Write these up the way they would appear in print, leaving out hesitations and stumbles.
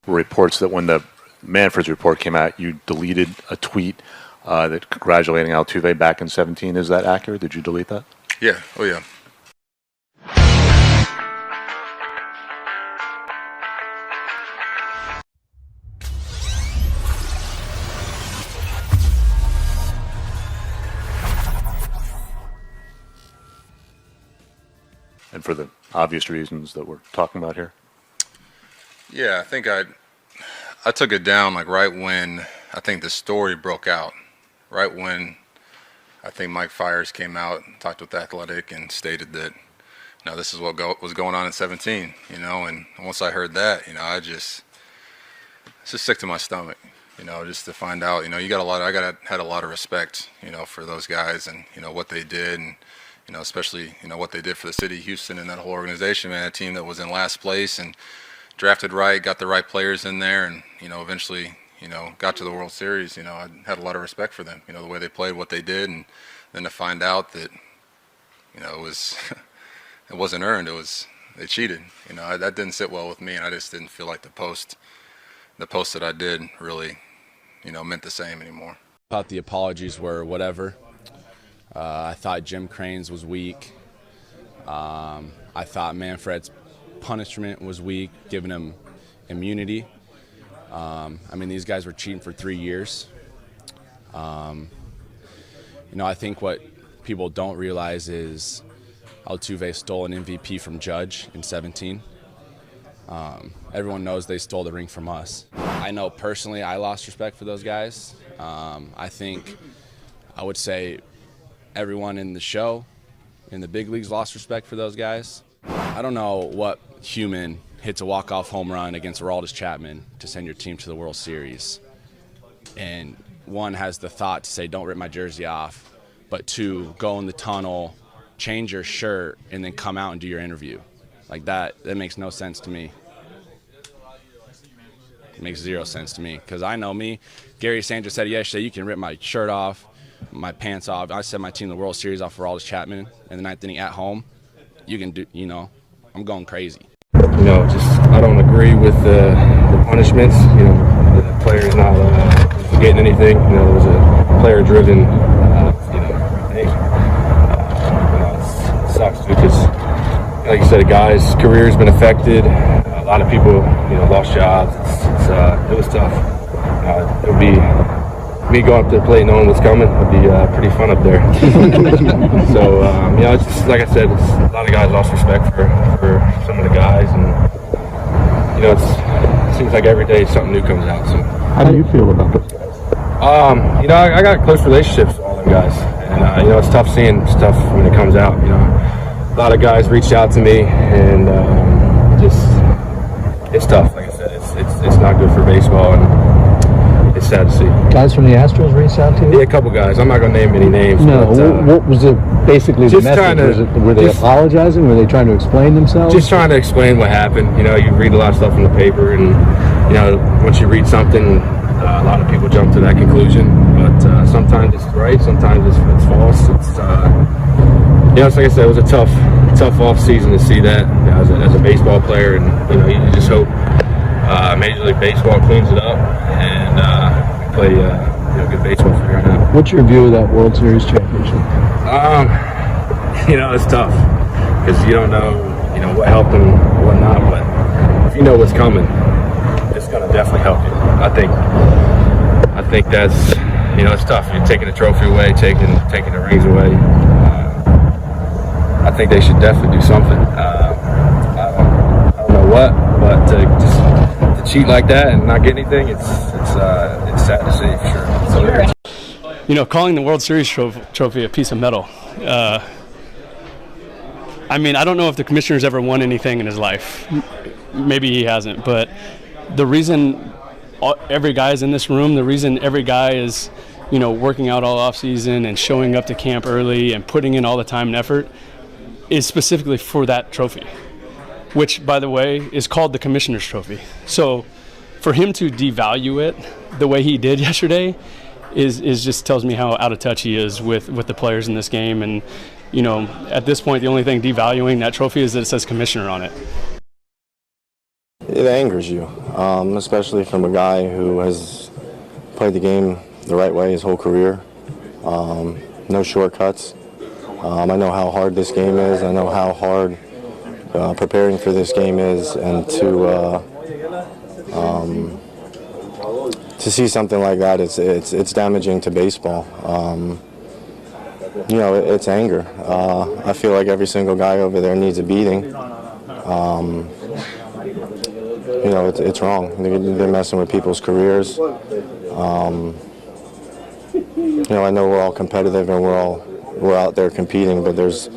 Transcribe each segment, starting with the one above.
Reports that when the Manfred's report came out, you deleted a tweet that congratulating Altuve back in 17. Is that accurate? Did you delete that? Yeah. Oh, yeah. And for the obvious reasons that we're talking about here? Yeah, I think I took it down like right when I think the story broke out. Right when I think Mike Fiers came out and talked with The Athletic and stated that, this is what was going on in 17, and once I heard that, it's just sick to my stomach, just to find out, I had a lot of respect, for those guys and, what they did and, especially, what they did for the city of Houston and that whole organization, man, a team that was in last place and drafted right, got the right players in there and, eventually, got to the World Series. I had a lot of respect for them, the way they played, what they did, and then to find out that, it wasn't earned, they cheated. That didn't sit well with me, and I just didn't feel like the post that I did really, meant the same anymore. I thought the apologies were whatever. I thought Jim Crane's was weak. I thought Manfred's punishment was weak, giving him immunity. These guys were cheating for 3 years. I think what people don't realize is Altuve stole an MVP from Judge in 17. Everyone knows they stole the ring from us. I know personally I lost respect for those guys. I think I would say everyone in the show, in the big leagues, lost respect for those guys. I don't know what human hits a walk-off home run against Aroldis Chapman to send your team to the World Series. And one has the thought to say, don't rip my jersey off, but two, go in the tunnel, change your shirt, and then come out and do your interview. Like that makes no sense to me. It makes zero sense to me because I know me. Gary Sanchez said yesterday, you can rip my shirt off, my pants off. I sent my team to the World Series off for Aroldis Chapman in the ninth inning at home. You can do, I'm going crazy. I don't agree with the punishments. The player's not getting anything. It was a player-driven, thing. It sucks because, like you said, a guy's career has been affected. A lot of people, lost jobs. It was tough. It would be me going up to the plate knowing what's coming. It'd be pretty fun up there. So, it's just, like I said, a lot of guys lost respect for some of the guys, and it seems like every day something new comes out. So, how do you feel about those guys? I got close relationships with all them guys, and it's tough seeing stuff when it comes out. A lot of guys reached out to me, and it's tough. Like I said, it's not good for baseball, and it's sad to see. Guys from the Astros reached out to you? Yeah, a couple guys. I'm not going to name any names. No, but, what was it basically the message? Were they apologizing? Were they trying to explain themselves? Just trying to explain what happened. You read a lot of stuff in the paper, and, once you read something, a lot of people jump to that conclusion. But sometimes it's right, sometimes it's false. It's like I said, it was a tough off season to see that as a baseball player, and you just hope Major League Baseball cleans it up and play good baseball from here on out. What's your view of that World Series championship? It's tough because you don't know what helped them and what not, but if you know what's coming, it's going to definitely help you. I think that's it's tough. You're taking the trophy away, taking the rings away. I think they should definitely do something. I don't know what, but to cheat like that and not get anything, it's sad to see for sure. Calling the World Series trophy a piece of metal. I don't know if the commissioner's ever won anything in his life. Maybe he hasn't, but the reason every guy is in this room, the reason every guy is, working out all off season and showing up to camp early and putting in all the time and effort is specifically for that trophy, which, by the way, is called the Commissioner's Trophy. So for him to devalue it the way he did yesterday is just tells me how out of touch he is with the players in this game. And, at this point, the only thing devaluing that trophy is that it says Commissioner on it. it angers you, especially from a guy who has played the game the right way his whole career. No shortcuts. I know how hard this game is. I know how hard preparing for this game is, and to see something like that, it's damaging to baseball. You know, it's anger. I feel like every single guy over there needs a beating. You know, it's wrong. They're messing with people's careers. You know, I know we're all competitive and we're out there competing, but there's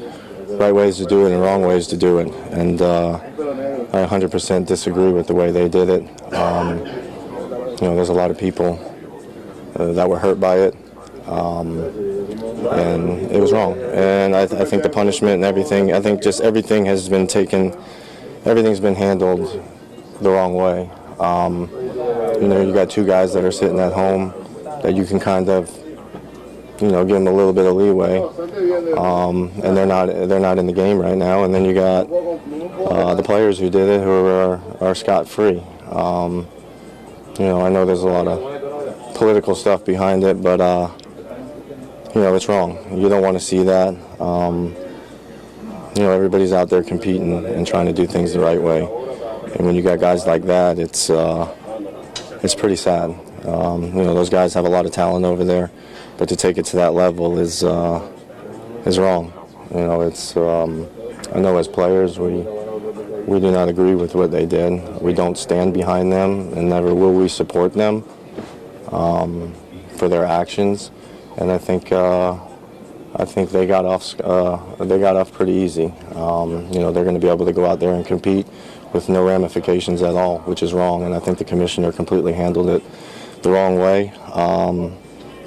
right ways to do it and wrong ways to do it. And I 100% disagree with the way they did it. You know, there's a lot of people that were hurt by it. And it was wrong. And I think the punishment and everything, I think just everything has been taken, everything's been handled the wrong way. You know, you got two guys that are sitting at home that you can kind of, you know, give them a little bit of leeway, and they're not in the game right now. And then you got the players who did it who are scot-free. You know, I know there's a lot of political stuff behind it, but you know, it's wrong. You don't want to see that. You know, everybody's out there competing and trying to do things the right way. And when you got guys like that, it's pretty sad. You know, those guys have a lot of talent over there, but to take it to that level is wrong. You know, it's I know as players we do not agree with what they did. We don't stand behind them, and never will we support them for their actions. And I think they got off pretty easy. You know, they're going to be able to go out there and compete with no ramifications at all, which is wrong. And I think the commissioner completely handled it the wrong way.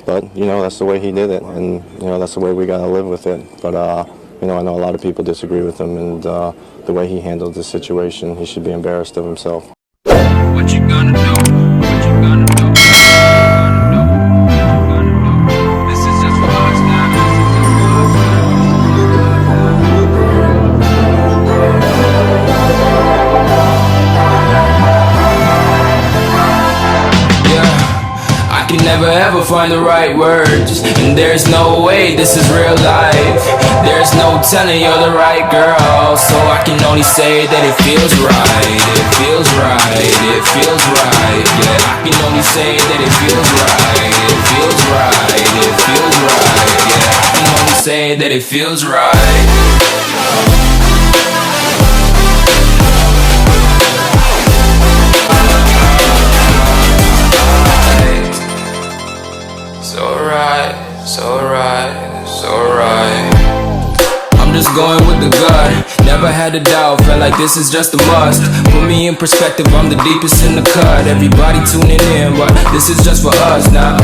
But you know, that's the way he did it, and you know, that's the way we got to live with it. But you know, I know a lot of people disagree with him, and the way he handled the situation, he should be embarrassed of himself. What you gonna do? What you gonna do? This is just for us now. Yeah, I can never ever find the right words, and there's no way this is real life. There's no telling you're the right girl, so I can only say that it feels right. It feels right. It feels right. Yeah, I can only say that it feels right. It feels right. It feels right. Yeah, I can only say that it feels right. So right, so right, so right. I'm just going with the gut. Never had a doubt, felt like this is just a must. Put me in perspective, I'm the deepest in the cut. Everybody tuning in, but this is just for us now.